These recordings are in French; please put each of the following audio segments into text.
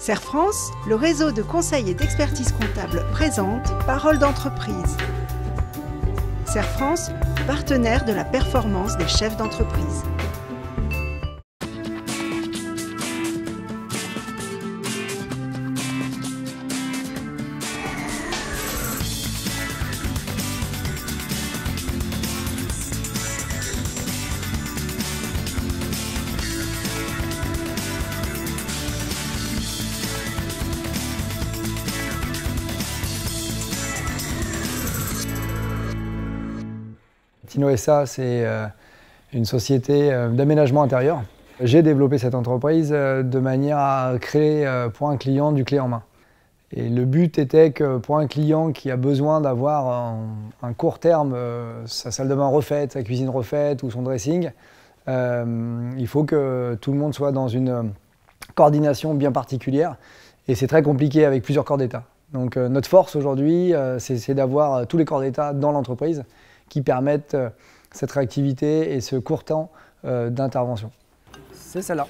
Serre France, le réseau de conseil et d'expertise comptable présente Parole d'entreprise. Serre France, partenaire de la performance des chefs d'entreprise. Tino SA, c'est une société d'aménagement intérieur. J'ai développé cette entreprise de manière à créer pour un client du clé en main. Et le but était que pour un client qui a besoin d'avoir un court terme, sa salle de bain refaite, sa cuisine refaite ou son dressing, il faut que tout le monde soit dans une coordination bien particulière. Et c'est très compliqué avec plusieurs corps d'État. Donc notre force aujourd'hui, c'est d'avoir tous les corps d'État dans l'entreprise qui permettent cette réactivité et ce court temps d'intervention. C'est celle-là.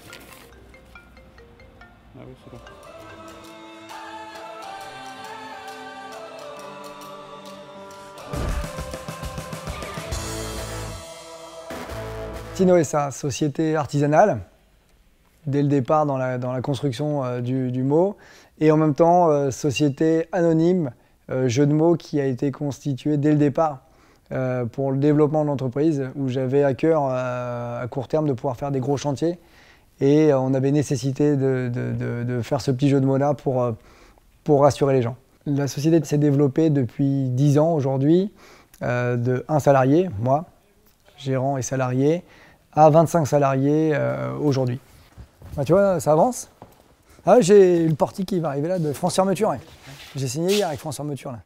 Ah oui, c'est bon. Tino SA, société artisanale, dès le départ dans la construction du mot, et en même temps société anonyme, jeu de mots qui a été constitué dès le départ pour le développement de l'entreprise, où j'avais à cœur à court terme de pouvoir faire des gros chantiers, et on avait nécessité de faire ce petit jeu de mots-là pour rassurer les gens. La société s'est développée depuis 10 ans aujourd'hui, de 1 salarié, moi, gérant et salarié, à 25 salariés aujourd'hui. Bah, tu vois, ça avance. Ah, j'ai le portique qui va arriver là de France Fermeture. Ouais. J'ai signé hier avec France Fermeture. Là.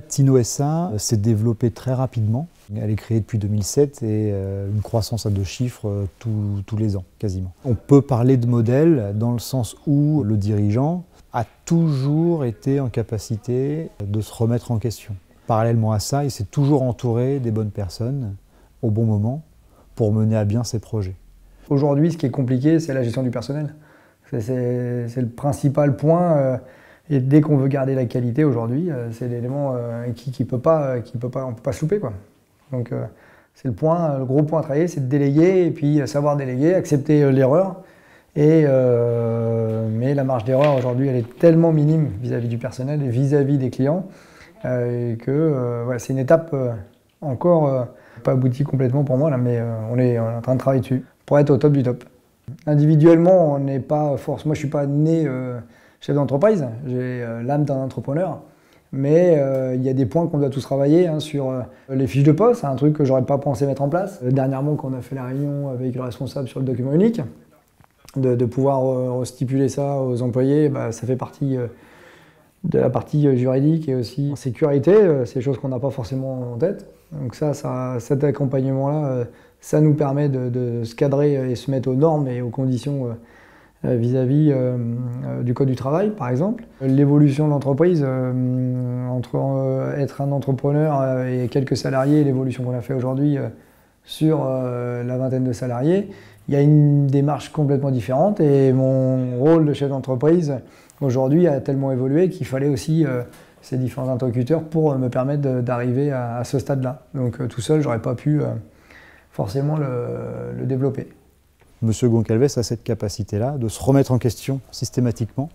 Tino SA s'est développée très rapidement. Elle est créée depuis 2007 et une croissance à 2 chiffres tous les ans, quasiment. On peut parler de modèle dans le sens où le dirigeant a toujours été en capacité de se remettre en question. Parallèlement à ça, il s'est toujours entouré des bonnes personnes au bon moment pour mener à bien ses projets. Aujourd'hui, ce qui est compliqué, c'est la gestion du personnel. C'est le principal point. Et dès qu'on veut garder la qualité aujourd'hui, c'est l'élément qui peut pas, on peut pas se louper, quoi. Donc c'est le gros point à travailler, c'est de déléguer et puis savoir déléguer, accepter l'erreur. Mais la marge d'erreur aujourd'hui, elle est tellement minime vis-à-vis du personnel et vis-à-vis des clients que ouais, c'est une étape encore pas aboutie complètement pour moi là, mais on est en train de travailler dessus pour être au top du top. Individuellement, on n'est pas force. Moi, je suis pas né chef d'entreprise, j'ai l'âme d'un entrepreneur, mais il y a des points qu'on doit tous travailler sur les fiches de poste, c'est un truc que j'aurais pas pensé mettre en place. Dernièrement, quand on a fait la réunion avec le responsable sur le document unique, de pouvoir stipuler ça aux employés, bah, ça fait partie de la partie juridique et aussi en sécurité, c'est des choses qu'on n'a pas forcément en tête. Donc cet accompagnement-là, ça nous permet de se cadrer et se mettre aux normes et aux conditions vis-à-vis du Code du travail, par exemple. L'évolution de l'entreprise, entre être un entrepreneur et quelques salariés, l'évolution qu'on a fait aujourd'hui sur la vingtaine de salariés, il y a une démarche complètement différente et mon rôle de chef d'entreprise aujourd'hui a tellement évolué qu'il fallait aussi ces différents interlocuteurs pour me permettre d'arriver à ce stade-là. Donc tout seul, j'aurais pas pu forcément le développer. Monsieur Goncalves a cette capacité-là de se remettre en question systématiquement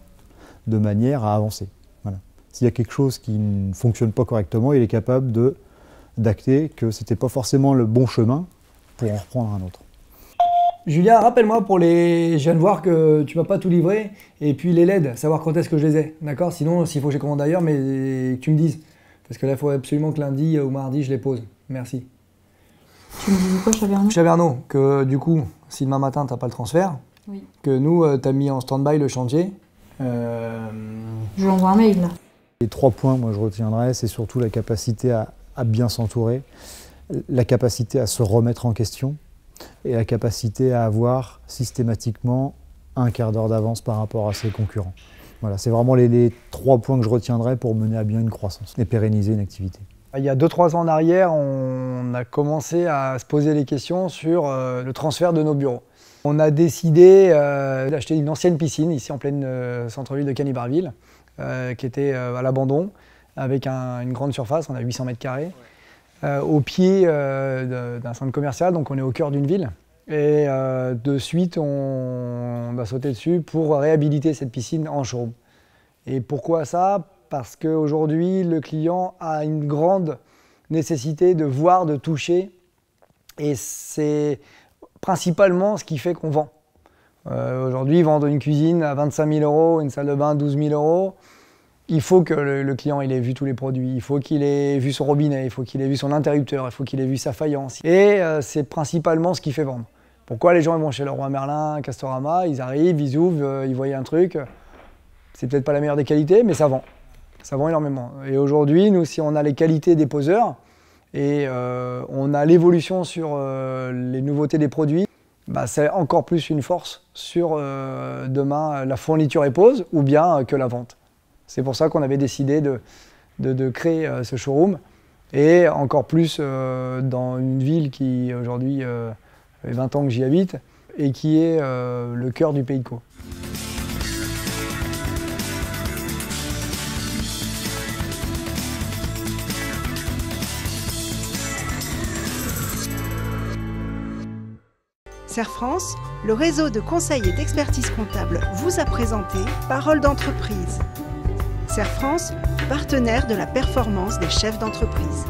de manière à avancer. Voilà. S'il y a quelque chose qui ne fonctionne pas correctement, il est capable d'acter que ce n'était pas forcément le bon chemin pour en reprendre un autre. Julien, rappelle-moi pour les... Je viens de voir que tu m'as pas tout livré, et puis les LED, savoir quand est-ce que je les ai, d'accord? Sinon, s'il faut que je les commande ailleurs, mais que tu me dises. Parce que là, il faut absolument que lundi ou mardi, je les pose. Merci. Tu me disais quoi, Chabernaud? Chabernaud, que du coup, si demain matin, tu n'as pas le transfert, oui. Que nous, tu as mis en stand-by le chantier. Je lui envoie un mail, là. Les 3 points, moi, je retiendrai, c'est surtout la capacité à bien s'entourer, la capacité à se remettre en question, et la capacité à avoir systématiquement un quart d'heure d'avance par rapport à ses concurrents. Voilà, c'est vraiment les 3 points que je retiendrai pour mener à bien une croissance et pérenniser une activité. Il y a 2-3 ans en arrière, on a commencé à se poser les questions sur le transfert de nos bureaux. On a décidé d'acheter une ancienne piscine ici en pleine centre-ville de Cany-Barville, qui était à l'abandon, avec une grande surface, on a 800 mètres carrés, au pied d'un centre commercial, donc on est au cœur d'une ville. Et de suite, on a sauté dessus pour réhabiliter cette piscine en showroom. Et pourquoi ça? Parce qu'aujourd'hui, le client a une grande nécessité de voir, de toucher, et c'est principalement ce qui fait qu'on vend. Aujourd'hui, vendre une cuisine à 25 000 €, une salle de bain à 12 000 €, il faut que le client il ait vu tous les produits, il faut qu'il ait vu son robinet, il faut qu'il ait vu son interrupteur, il faut qu'il ait vu sa faïence. Et c'est principalement ce qui fait vendre. Pourquoi les gens ils vont chez Leroy Merlin, Castorama, ils arrivent, ils ouvrent, ils voient un truc, c'est peut-être pas la meilleure des qualités, mais ça vend. Ça vend énormément. Et aujourd'hui, nous, si on a les qualités des poseurs et on a l'évolution sur les nouveautés des produits, bah, c'est encore plus une force sur demain la fourniture et pose ou bien que la vente. C'est pour ça qu'on avait décidé de créer ce showroom et encore plus dans une ville qui aujourd'hui fait 20 ans que j'y habite et qui est le cœur du Pays de Caux. Serre France, le réseau de conseil et d'expertise comptable vous a présenté Parole d'entreprise. Serre France, partenaire de la performance des chefs d'entreprise.